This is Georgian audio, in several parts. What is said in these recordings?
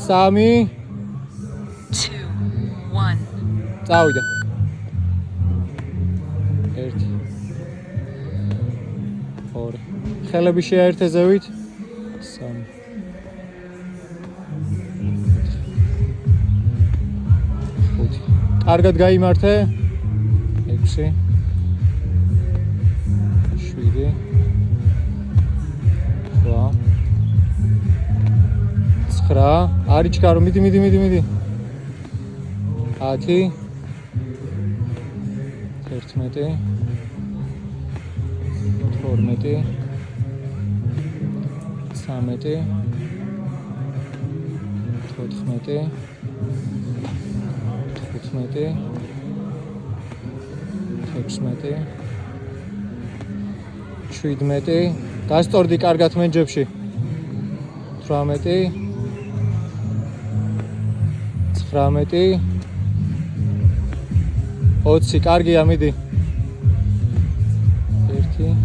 3 2 1 წავიდა 1 2 ხელები შეაერთე ზევით 3 5 კარგად გაიმართე 6 7 9 არის ჩქარო მიდი 10 11 11 12 13 14 15 16 17 დასწორდი კარგად მენჯებში 18 19 20 კარგია მიდი 1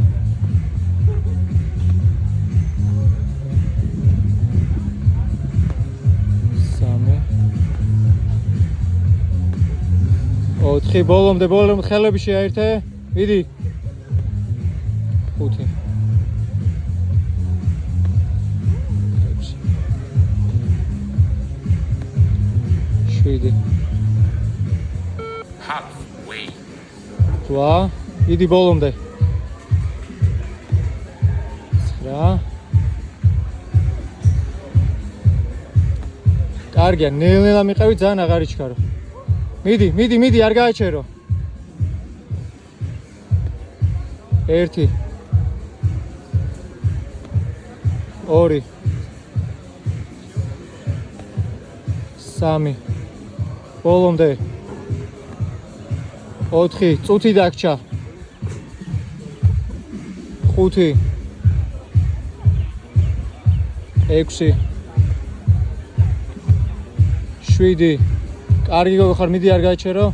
4 ბოლომდე ხელები შეაერთე მიდი 5 7 halfway 8 მიდი ბოლომდე 9 კარგია ნელ-ნელა მიყევი ძალიან აღარ იჩქარო მიდი არ გააჩერო 1 2 3 ბოლომდე 4 წუთი დაგჭა 5 6 7 კარგი გოგო ხარ მიდი არ გააჩერო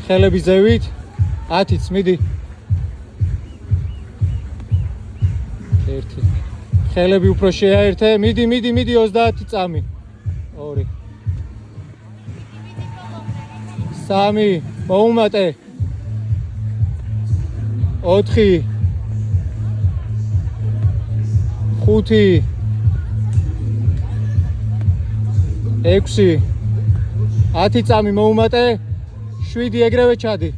ხელები ზევით 10-იც მიდი 1 ხელები უფრო შეაერთე მიდი 30 წამი 2 3 მოუმატე 4 5 6 10 წამი მოუმატე 7 ეგრევე ჩადი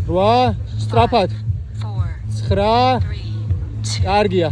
8 სწრაფად 9 კარგია